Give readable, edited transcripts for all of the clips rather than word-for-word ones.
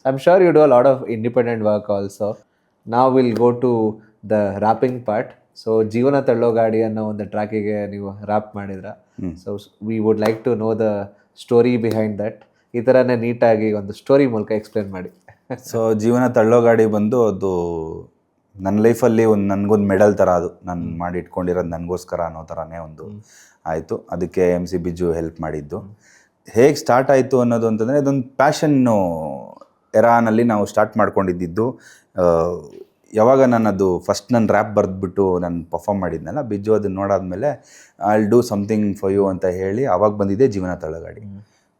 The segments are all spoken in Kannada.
I'm sure you do a lot of independent work also. Now we'll go to the rapping part. So ಜೀವನ ತಳ್ಳೋ ಗಾಡಿ ಅನ್ನೋ ಒಂದು ಟ್ರ್ಯಾಕಿಗೆ ನೀವು ರ್ಯಾಪ್ ಮಾಡಿದ್ರ. So we would like to know the story behind that. ಈ ಥರನೇ ನೀಟಾಗಿ ಒಂದು ಸ್ಟೋರಿ ಮೂಲಕ ಎಕ್ಸ್ಪ್ಲೇನ್ ಮಾಡಿ. ಸೊ ಜೀವನ ತಳ್ಳೋ ಗಾಡಿ ಬಂದು ಅದು ನನ್ನ ಲೈಫಲ್ಲಿ ನನಗೊಂದು ಮೆಡಲ್ ಥರ, ಅದು ನಾನು ಮಾಡಿ ಇಟ್ಕೊಂಡಿರೋದು ನನಗೋಸ್ಕರ ಅನ್ನೋ ಥರನೇ ಒಂದು ಆಯಿತು. ಅದಕ್ಕೆ MC ಬಿಜು ಹೆಲ್ಪ್ ಮಾಡಿದ್ದು. ಹೇಗೆ ಸ್ಟಾರ್ಟ್ ಆಯಿತು ಅನ್ನೋದು ಅಂತಂದರೆ, ಅದೊಂದು ಪ್ಯಾಷನ್ನು ಎರಾನಲ್ಲಿ ನಾವು ಸ್ಟಾರ್ಟ್ ಮಾಡ್ಕೊಂಡಿದ್ದು. ಯಾವಾಗ ನಾನು ಅದು ಫಸ್ಟ್ ನನ್ನ ರ್ಯಾಪ್ ಬರೆದ್ಬಿಟ್ಟು ನಾನು ಪರ್ಫಾರ್ಮ್ ಮಾಡಿದ್ನಲ್ಲ, ಬಿಜು ಅದನ್ನು ನೋಡಾದ್ಮೇಲೆ I will do something for you ಅಂತ ಹೇಳಿ ಆವಾಗ ಬಂದಿದ್ದೆ ಜೀವನ ತಳ್ಳಗಾಡಿ.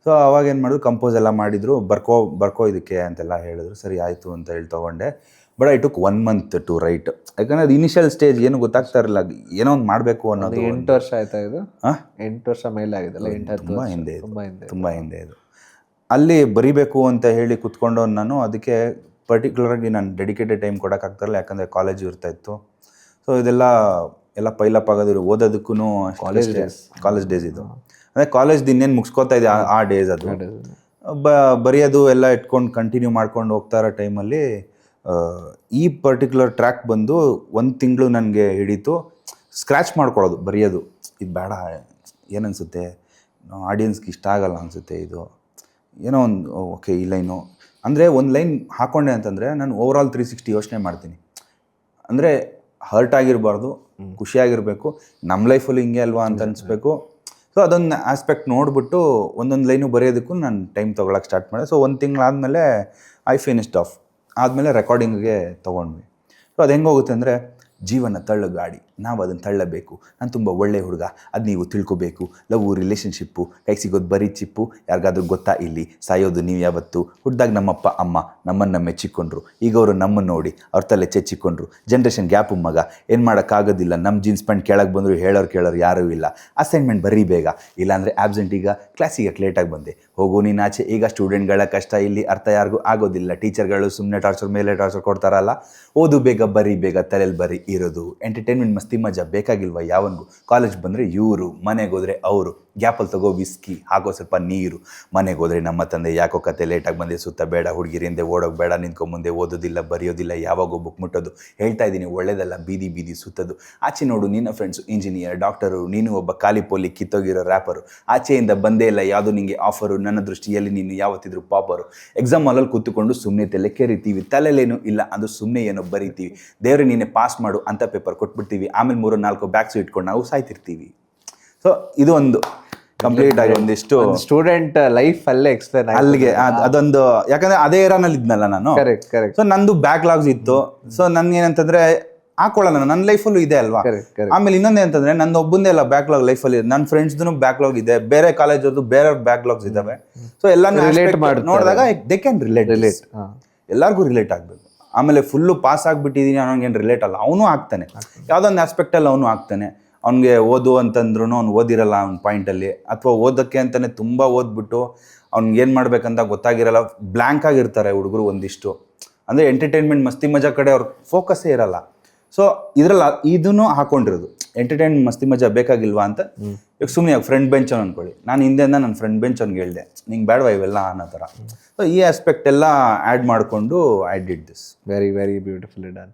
ಸೊ ಅವಾಗ ಏನು ಮಾಡಿದ್ರು, ಕಂಪೋಸ್ ಎಲ್ಲ ಮಾಡಿದರು, ಬರ್ಕೋ ಇದಕ್ಕೆ ಅಂತೆಲ್ಲ ಹೇಳಿದ್ರು. ಸರಿ ಆಯಿತು ಅಂತ ಹೇಳಿ ತೊಗೊಂಡೆ. But I took 1 month to write. ಯಾಕಂದರೆ ಅದು ಇನಿಷಿಯಲ್ ಸ್ಟೇಜ್ ಏನು ಗೊತ್ತಾಗ್ತಾ ಇರಲಿಲ್ಲ, ಏನೋ ಒಂದು ಮಾಡಬೇಕು ಅನ್ನೋದು. 8 ವರ್ಷ ಆಯ್ತಾ ಇದು? 8 ವರ್ಷ ಮೇಲೆ ಆಗಿದೆಲ್ಲ. ತುಂಬ ಹಿಂದೆ ಇದು. ಅಲ್ಲಿ ಬರಿಬೇಕು ಅಂತ ಹೇಳಿ ಕುತ್ಕೊಂಡು ನಾನು ಅದಕ್ಕೆ ಪರ್ಟಿಕ್ಯುಲರಾಗಿ ನಾನು ಡೆಡಿಕೇಟೆಡ್ ಟೈಮ್ ಕೊಡೋಕ್ಕಾಗ್ತಾರಲ್ಲ, ಯಾಕಂದರೆ ಕಾಲೇಜು ಇರ್ತಾಯಿತ್ತು. ಸೊ ಇದೆಲ್ಲ ಪೈಲಪ್ ಆಗೋದು ಓದೋದಕ್ಕೂ ಕಾಲೇಜ್ ಡೇಸ್ ಇದು. ಅಂದರೆ ಕಾಲೇಜ್ ಇನ್ನೇನು ಮುಗಿಸ್ಕೋತಾ ಇದೆ ಆ ಡೇಸ್. ಅದು ಬರೆಯೋದು ಎಲ್ಲ ಇಟ್ಕೊಂಡು ಕಂಟಿನ್ಯೂ ಮಾಡ್ಕೊಂಡು ಹೋಗ್ತಾ ಇರೋ ಟೈಮಲ್ಲಿ ಈ ಪರ್ಟಿಕ್ಯುಲರ್ ಟ್ರ್ಯಾಕ್ ಬಂದು 1 ತಿಂಗಳು ನನಗೆ ಹಿಡಿತು. ಸ್ಕ್ರ್ಯಾಚ್ ಮಾಡ್ಕೊಳ್ಳೋದು, ಬರೆಯೋದು. ಇದು ಬೇಡ, ಏನನ್ಸುತ್ತೆ, ಆಡಿಯನ್ಸ್ಗೆ ಇಷ್ಟ ಆಗಲ್ಲ ಅನಿಸುತ್ತೆ, ಇದು ಏನೋ ಒಂದು ಓಕೆ ಈ ಲೈನು ಅಂದರೆ ಒಂದು ಲೈನ್ ಹಾಕ್ಕೊಂಡೆ ಅಂತಂದರೆ ನಾನು ಓವರಾಲ್ 360 ಯೋಚನೆ ಮಾಡ್ತೀನಿ. ಅಂದರೆ ಹರ್ಟ್ ಆಗಿರಬಾರ್ದು, ಖುಷಿಯಾಗಿರಬೇಕು, ನಮ್ಮ ಲೈಫಲ್ಲಿ ಹಿಂಗೆ ಅಲ್ವಾ ಅಂತ ಅನಿಸ್ಬೇಕು. ಸೊ ಅದೊಂದು ಆಸ್ಪೆಕ್ಟ್ ನೋಡಿಬಿಟ್ಟು ಒಂದೊಂದು ಲೈನು ಬರೆಯೋದಕ್ಕೂ ನಾನು ಟೈಮ್ ತೊಗೊಳಕ್ಕೆ ಸ್ಟಾರ್ಟ್ ಮಾಡಿದೆ. ಸೊ 1 ತಿಂಗಳಾದಮೇಲೆ ಐ ಫಿನಿಶ್ಡ್ ಆಫ್. ಆದಮೇಲೆ ರೆಕಾರ್ಡಿಂಗ್ಗೆ ತೊಗೊಂಡ್ವಿ. ಸೊ ಅದು ಹೆಂಗೋಗುತ್ತೆ ಅಂದರೆ, ಜೀವನ ತಳ್ಳು ಗಾಡಿ, ನಾವು ಅದನ್ನು ತಳ್ಳಬೇಕು, ನಾನು ತುಂಬ ಒಳ್ಳೆ ಹುಡುಗ, ಅದು ನೀವು ತಿಳ್ಕೊಬೇಕು, ಲವ್ ರಿಲೇಷನ್ಶಿಪ್ಪು, ಕೈ ಸಿಗೋದು ಬರೀ ಚಿಪ್ಪು, ಯಾರಿಗಾದ್ರೂ ಗೊತ್ತಾ ಇಲ್ಲಿ ಸಾಯೋದು ನೀವು ಯಾವತ್ತು, ಹುಡ್ದಾಗ ನಮ್ಮಪ್ಪ ಅಮ್ಮ ನಮ್ಮನ್ನು ಮೆಚ್ಚಿಕೊಂಡ್ರು, ಈಗ ಅವರು ನಮ್ಮನ್ನು ನೋಡಿ ಅವ್ರ ತಲೆ ಚೆಚ್ಚಿಕೊಂಡ್ರು, ಜನ್ರೇಷನ್ ಗ್ಯಾಪು ಮಗ, ಏನು ಮಾಡೋಕ್ಕಾಗೋದಿಲ್ಲ, ನಮ್ಮ ಜೀನ್ಸ್ ಪ್ಯಾಂಟ್ ಕೆಳಗೆ ಬಂದರು ಹೇಳೋರು ಯಾರೂ ಇಲ್ಲ, ಅಸೈನ್ಮೆಂಟ್ ಬರೀ ಬೇಗ, ಇಲ್ಲಾಂದರೆ ಆಬ್ಸೆಂಟ್, ಈಗ ಕ್ಲಾಸಿಗೆ ಲೇಟಾಗಿ ಬಂದೆ, ಹೋಗು ನೀನು ಆಚೆ, ಈಗ ಸ್ಟೂಡೆಂಟ್ಗಳ ಕಷ್ಟ ಇಲ್ಲಿ ಅರ್ಥ ಯಾರಿಗೂ ಆಗೋದಿಲ್ಲ, ಟೀಚರ್ಗಳು ಸುಮ್ಮನೆ ಟಾರ್ಚರ್ ಮೇಲೆ ಟಾರ್ಚರ್ ಕೊಡ್ತಾರಲ್ಲ, ಓದು ಬೇಗ ಬರೀ ಬೇಗ ತಲೆಯಲ್ಲಿ ಬರೀ ಇರೋದು, ಎಂಟರ್ಟೈನ್ಮೆಂಟ್ ಮಸ್ತಿ ಮಜಾ ಬೇಕಾಗಿಲ್ವ ಯಾವನಿಗೂ, ಕಾಲೇಜ್ ಬಂದರೆ ಇವರು, ಮನೆಗೆ ಹೋದರೆ ಅವರು, ಗ್ಯಾಪಲ್ಲಿ ತಗೋ ವಿಸ್ಕಿ ಹಾಕೋ ಸ್ವಲ್ಪ ನೀರು, ಮನೆಗೆ ಹೋದರೆ ನಮ್ಮ ತಂದೆ ಯಾಕೋ ಕತೆ ಲೇಟಾಗಿ ಬಂದೆ, ಸುತ್ತ ಬೇಡ ಹುಡುಗಿರಿಂದ ಓಡೋಗಿ ಬೇಡ, ನಿಂತ್ಕೊಂಬಂದೆ ಓದೋದಿಲ್ಲ ಬರೆಯೋದಿಲ್ಲ, ಯಾವಾಗೋ ಬುಕ್ ಮುಟ್ಟೋದು, ಹೇಳ್ತಾ ಇದ್ದೀನಿ ಒಳ್ಳೇದಲ್ಲ ಬೀದಿ ಸುತ್ತೋದು, ಆಚೆ ನೋಡು ನಿನ್ನ ಫ್ರೆಂಡ್ಸು ಇಂಜಿನಿಯರ್ ಡಾಕ್ಟರು, ನೀನು ಒಬ್ಬ ಖಾಲಿ ಪೋಲಿ ಕಿತ್ತೋಗಿರೋ ರ್ಯಾಪರು, ಆಚೆಯಿಂದ ಬಂದೇ ಇಲ್ಲ ಯಾವುದೋ ನಿಮಗೆ ಆಫರು, ನನ್ನ ದೃಷ್ಟಿಯಲ್ಲಿ ನೀನು ಯಾವತ್ತಿದ್ರು ಪಾಪರು, ಎಕ್ಸಾಮ್ ಹಾಲಲ್ಲಿ ಕೂತ್ಕೊಂಡು ಸುಮ್ಮನೆ ತಲೆ ಕೆರಿತೀವಿ, ತಲೆಲೇನು ಇಲ್ಲ ಅದು ಸುಮ್ಮನೆ ಏನೋ ಬರಿತೀವಿ, ದೇವ್ರೆ ನೀನೆ ಪಾಸ್ ಮಾಡು ಅಂತ ಪೇಪರ್ ಕೊಟ್ಬಿಡ್ತೀವಿ, ಆಮೇಲೆ 3-4 ಬ್ಯಾಗ್ಸು ಇಟ್ಕೊಂಡು ನಾವು ಸಾಯ್ತಿರ್ತೀವಿ. ಸೊ ಇದು ಒಂದು ಕಂಪ್ಲೀಟ್ ಆಗಿ ಒಂದಿಷ್ಟು ಸ್ಟೂಡೆಂಟ್ ಲೈಫ್ ಅಲ್ಲೇ ಎಕ್ಸ್ಪ್ಲೇನ್ ಅಲ್ಲಿಗೆ ಅದೊಂದು, ಯಾಕಂದ್ರೆ ಅದೇ ಏರಾನಲ್ಲಿ ಇದ್ನಲ್ಲ ನಾನು. ಸೊ ನಂದು ಬ್ಯಾಕ್ಲಾಗ್ಸ್ ಇತ್ತು. ಸೊ ನನ್ಗೇನಂತಂದ್ರೆ ಹಾಕೊಳ್ಳೋಣ, ನನ್ನ ಲೈಫಲ್ಲೂ ಇದೆ ಅಲ್ವಾ. ಆಮೇಲೆ ಇನ್ನೊಂದು ಏನಂತಂದ್ರೆ ನಂದು ಒಬ್ಬಂದೇ ಅಲ್ಲ ಬ್ಯಾಕ್ಲಾಗ್ ಲೈಫಲ್ಲಿ, ನನ್ನ ಫ್ರೆಂಡ್ಸ್ದು ಬ್ಯಾಕ್ಲಾಗ್ ಇದೆ, ಬೇರೆ ಕಾಲೇಜದ್ದು ಬೇರೆ ಬ್ಯಾಕ್ಲಾಗ್ಸ್ ಇದಾವೆ. ಸೊ ಎಲ್ಲಾನು ರಿಲೇಟ್ ಮಾಡಿ ನೋಡಿದಾಗ ದೇ ಕ್ಯಾನ್ ರಿಲೇಟ್ ಎಲ್ಲರಿಗೂ ರಿಲೇಟ್ ಆಗಬೇಕು. ಆಮೇಲೆ ಫುಲ್ಲು ಪಾಸ್ ಆಗಿಬಿಟ್ಟಿದ್ದೀನಿ ಅನ್ನೋಂಗೇನು ರಿಲೇಟ್ ಅಲ್ಲ, ಅವನು ಆಗ್ತಾನೆ ಯಾವುದೊಂದು ಆಸ್ಪೆಕ್ಟಲ್ಲಿ ಅವನು ಆಗ್ತಾನೆ. ಅವ್ನಿಗೆ ಓದು ಅಂತಂದ್ರೂ ಅವ್ನು ಓದಿರಲ್ಲ ಅವ್ನ ಪಾಯಿಂಟಲ್ಲಿ, ಅಥವಾ ಓದೋಕ್ಕೆ ಅಂತಲೇ ತುಂಬ ಓದ್ಬಿಟ್ಟು ಅವ್ನಿಗೆ ಏನು ಮಾಡ್ಬೇಕಂತ ಗೊತ್ತಾಗಿರಲ್ಲ, ಬ್ಲ್ಯಾಂಕ್ ಆಗಿರ್ತಾರೆ ಹುಡುಗರು ಒಂದಿಷ್ಟು. ಅಂದರೆ ಎಂಟರ್ಟೈನ್ಮೆಂಟ್ ಮಸ್ತಿ ಮಜಾ ಕಡೆ ಅವ್ರ ಫೋಕಸ್ಸೇ ಇರಲ್ಲ. ಸೊ ಇದ್ರಲ್ಲಿ ಇದನ್ನು ಹಾಕೊಂಡಿರೋದು ಎಂಟರ್ಟೈನ್ಮೆಂಟ್ ಮಸ್ತಿ ಮಜಾ ಬೇಕಾಗಿಲ್ವಾ ಅಂತ. ಈಗ ಸುಮ್ಮನೆ ಫ್ರೆಂಡ್ ಬೆಂಚ್ ಅವ್ನು ಅನ್ಕೊಳ್ಳಿ, ನಾನು ಹಿಂದೆಯಿಂದ ನನ್ನ ಫ್ರೆಂಡ್ ಬೆಂಚ್ ಅವ್ನಿಗೆ ಹೇಳಿದೆ ನಿಂಗೆ ಬೇಡವಾ ಇವೆಲ್ಲ ಅನ್ನೋ ಥರ. ಸೊ ಈ ಆಸ್ಪೆಕ್ಟ್ ಎಲ್ಲ ಆ್ಯಡ್ ಮಾಡಿಕೊಂಡು I did this. Very very beautifully done.